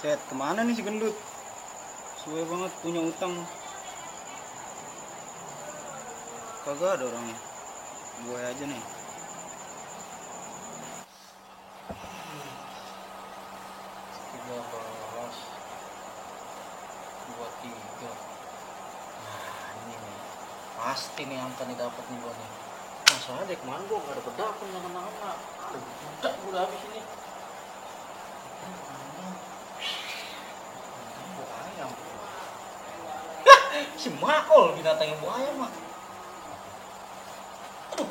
Set, kemana nih si gendut? Suwe banget punya utang. Kagak ada orangnya. Gue aja nih. Tiga belas, 23. Nah ini nih, pasti nih angka nih dapat nih gua nih. Masalah deh kemarin gua nggak dapet dapet nggak. Ada budak gua udah habis ini. Bu ayam. Si Makol binatang yang bu ayam mah. Aduh.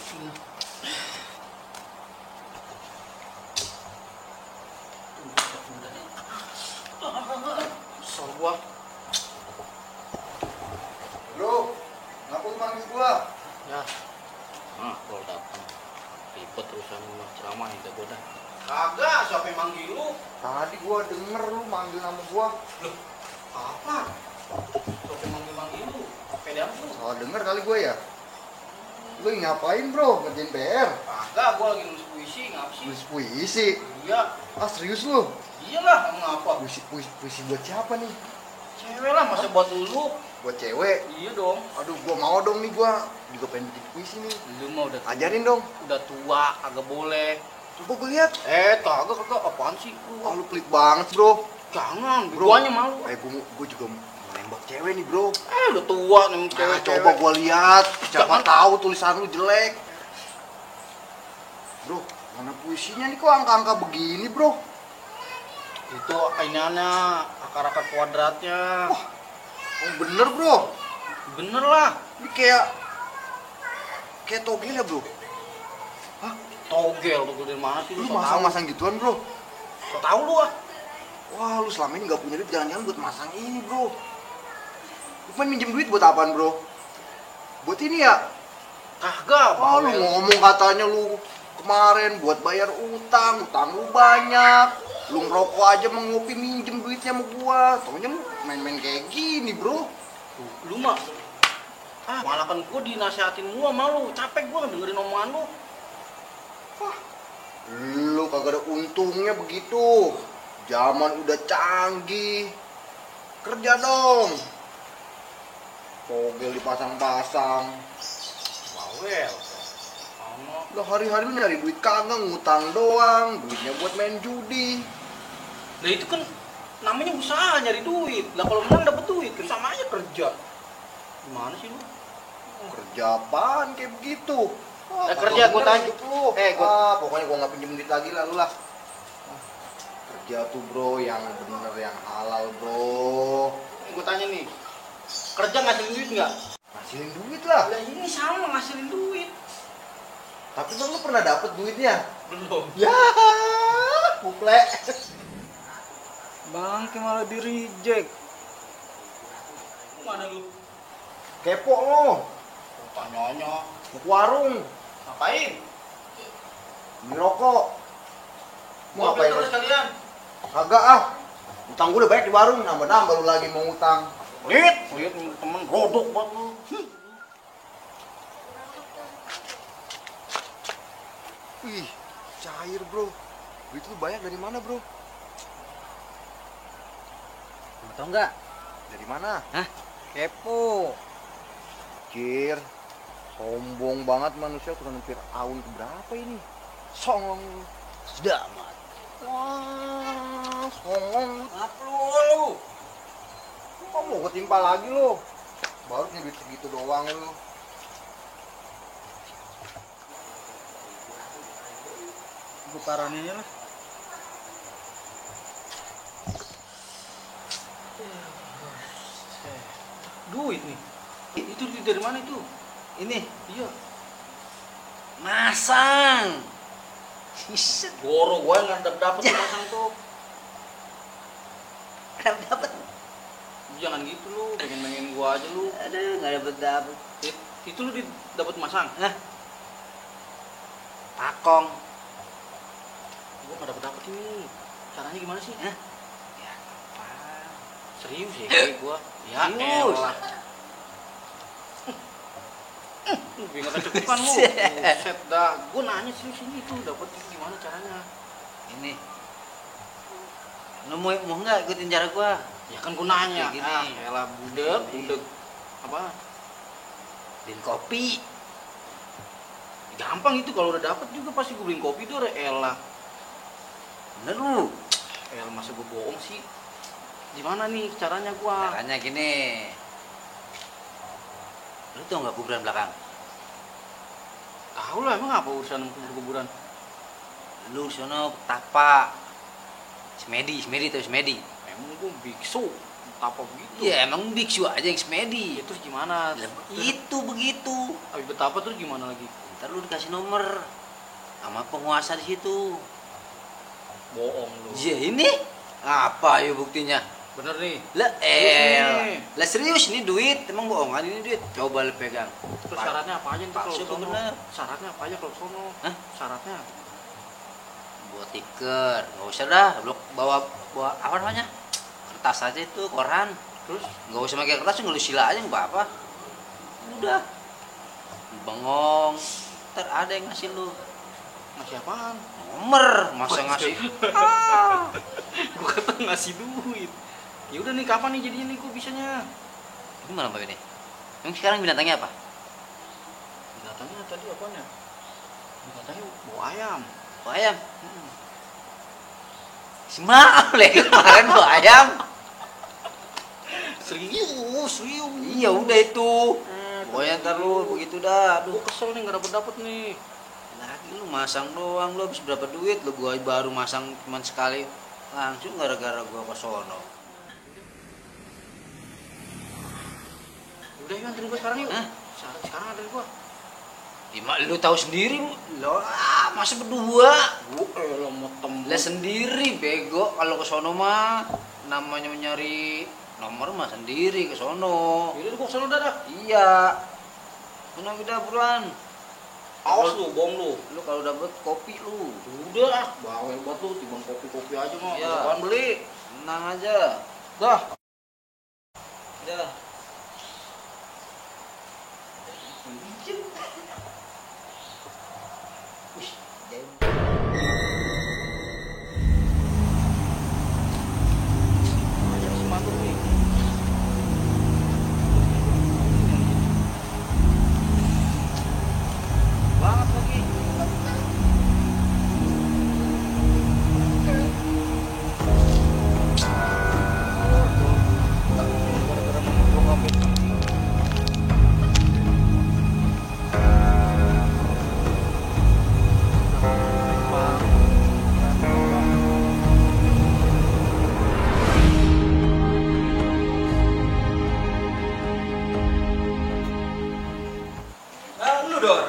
Gila. Kesel gua. Bro, ngapa lu manggil gua? Ya. Nah, kalau datang ribet terusan mah ceramah itu gua dah. Kagak, siapa yang manggil lu? Tadi gua denger lu manggil nama gua. Loh, apa? Siapa yang manggil lu? Pedean lu? Salah denger kali gua ya? Lu ngapain bro? Ngerjain PR? Kagak, gua lagi nulis puisi, ngapa sih? Nulis puisi? Iya, Ah serius lu? iyalah, emang apa? Puisi buat siapa nih? Cewek lah, masa buat lu? Buat cewek? Iya dong. Aduh gua mau dong nih, gua juga pengen bikin puisi nih. Lu mah udah Ajarin dong. udah tua, agak boleh. Coba gua lihat. Kagak, apaan sih Ah lu? lu pelit banget bro. Jangan, Bro. guanya malu. Gua juga mau nembak cewek nih bro. Udah tua nih Nah, cewek. coba gua lihat. Siapa Jangan. tahu tulisan lu jelek. Bro, mana puisinya nih kok angka-angka begini bro? Itu iniannya, akar-akar kuadratnya. Oh bener bro, Bener lah. ini kayak togel ya bro? Togel dari mana sih Lu so tau? masang-masang gituan bro? So tau lu ah. Wah lu selama ini gak punya duit, jangan-jangan buat masang ini bro. Lu pengen minjem duit buat apaan bro? Buat ini ya? Kagak, Wah lu bawel. ngomong katanya lu kemarin buat bayar utang lu banyak. Lu ngerokok aja mengopi minjem duitnya sama gua. Taunya lu main-main kayak gini bro. Lu mah malah kan gua dinasihatin gua malu, capek gua dengerin omongan lu. Lu kagak ada untungnya begitu. Zaman udah canggih. Kerja dong. Togel dipasang-pasang. Bawel. Sama Lah hari-hari lu nyari duit kagak, ngutang doang. Duitnya buat main judi. Nah itu kan namanya usaha nyari duit. Lah kalau menang dapet duit, kan sama aja kerja. Gimana sih lu? Kerja apaan kayak begitu? Kerja gua tanya. hidup lu. Pokoknya gua nggak pinjem duit lagi lah lu lah. Kerja tuh bro yang bener yang halal bro. Gua tanya nih, kerja ngasilin duit nggak? Hasilin duit lah. Lah ini sama ngasilin duit. Tapi lu pernah dapet duitnya? Belum. Ya, buklek. Bangke malah di reject. Mana lu? Kepo lu. Tanyanya. Mau ke warung, Ngapain? beli rokok. Mau Ngopi ngapain terus lu? kalian. Kagak ah. Utang gue udah banyak di warung, nambah-nambah lu lagi mau utang. Lihat temen rodok banget lu. Wih, cair bro. Duit lu banyak dari mana bro? Mau tau nggak? Dari mana? Hah? Kepo. Kir, sombong banget manusia, udah hampir tahun keberapa ini? Songong. Sudah amat. Wah, songong. Ngap lu. Kok mau ketimpa lagi lo? Baru punya duit segitu doang lo. Gue paranin lah. Duit nih. Itu duit dari mana itu? Ini Iya. masang. Iset. Goro gua nggak dapet pasang tuh. Dapat. Jangan gitu lu, pengen gua aja lu. Aduh, nggak dapet. Itu lu dapet masang. Hah? Pakong. Gua nggak dapet ini. Caranya gimana sih? Hah? Ya, apa? Serius ya kayak gua. Ya Serius? elah. Bingung kecepatan lu. Buset dah. Gua nanya serius ini tuh dapet gimana caranya? Ini Lu mau nggak ikutin cara gua? Ya kan gua nanya. Kayak gini. Elah budek apa? Beliin kopi. Gampang itu kalau udah dapet juga pasti gua beliin kopi tuh elah. Bener lu. Elah masa gua bohong sih? Gimana nih caranya gua? Caranya gini. Lu tau nggak kuburan belakang? Tahu lah emang apa urusan sama kuburan? Lu sono tapa. Semedi tuh semedi. Emang gua biksu, apa begitu? Iya emang biksu aja yang semedi. Ya, terus gimana? Itu begitu. Habis betapa terus gimana lagi? Ntar lu dikasih nomor sama penguasa di situ. Bohong lu. Iya ini apa ya buktinya? Bener nih. Lah serius nih duit, emang bohongan ini duit. Coba lu pegang. Terus syaratnya apa aja ntar Palsu kalau apa sono? bener? Syaratnya apa aja kalau sono? Hah? Syaratnya? Buat tiker, nggak usah dah. Lu bawa apa namanya? Kertas aja itu, koran. Terus Nggak usah pakai kertas, nggak lu sila aja nggak apa-apa. Udah. Lu bengong. Ntar ada yang ngasih lu ngasih apaan? nomor, masa ngasih? Gua kata ngasih duit. Ya udah nih kapan nih jadinya nih gua bisanya? Gimana Pak ini? Emang sekarang binatangnya apa? Binatangnya tadi apanya? Binatangnya bawa ayam. Bawa ayam. Semalam lagi kemarin bawa ayam. Serius. Iya udah itu. Pokoknya ntar lu begitu dah. Gua kesel nih nggak dapet nih. Lagi lu masang doang, lu habis berapa duit? Lu gua baru masang cuma sekali. Langsung gara-gara gua ke sono. Udah yuk anterin gua sekarang yuk. Hah? Sekarang anterin gua. Lu tahu sendiri lo masa berdua? Gua mau tembus. Lah sendiri bego kalau ke sono mah namanya nyari nomor mah sendiri ke sono. Yaudah gua kesana dah. Iya. Sono kita buruan. Awas lu, bohong lu. Lu kalau dapet kopi lu. Udah, bawel banget lu, timbang kopi-kopi aja mah. Iya. Apaan beli? Tenang aja. Dah. Dah. Mantap nih. Banget lagi. Gara-gara mau kopi. Nah, lu Dor.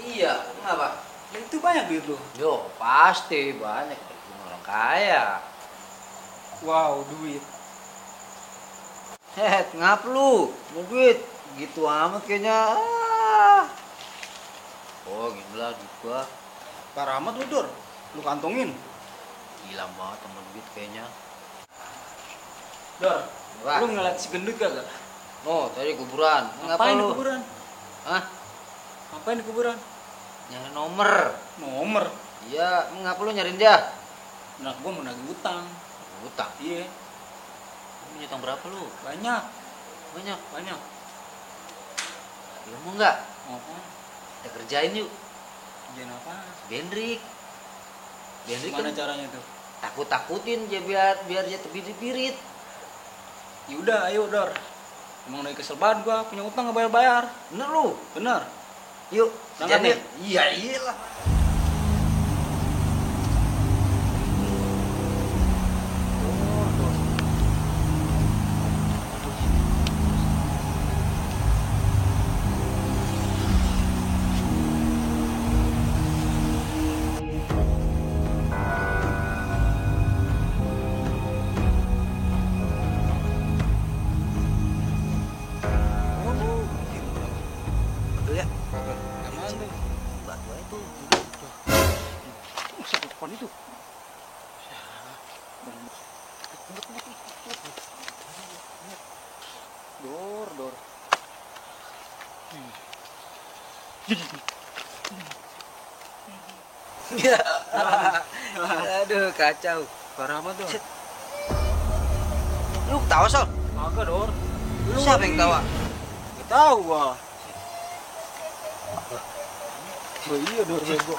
Iya, kenapa? Itu banyak duit lu. Yo, pasti banyak. Orang kaya. Wow, duit. Ngap lu? Mau duit? Gitu amat kayaknya. Oh, gila duit gua. Parah amat lu, Dor. Lu kantongin. Gila banget temen duit kayaknya. Dor, Wah. lu ngeliat si gendut gak? Oh, tadi kuburan. Ngapain di lu? kuburan? Hah? Ngapain di kuburan? Nyari nomor. Nomor. Iya, ngapa lu nyariin dia? Nah, gua mau nagih utang. Utang. Iya, Lu punya utang berapa lu? banyak. Banyak. Banyak. Lu mau nggak? Apa? Kita kerjain yuk. Kerjaan apa? Bendrik. Bendrik Gimana kan caranya tuh? takut-takutin dia biar dia terbirit-birit. Yaudah, ayo Dor. Emang lagi kesel banget gua, punya utang gak bayar-bayar. Bener lu? Bener. Yuk, Berangkat kerjain nih? yuk. Iya, iyalah. Betul ya? Aman tuh. Batu aja tuh. Masa di depan itu? Dor. Aduh, kacau. Parah amat Dor. Set. Lu ketawa Sol? Kagak, Dor. Siapa yang ketawa? Gak tahu gua. Oh iya, Dor, bego.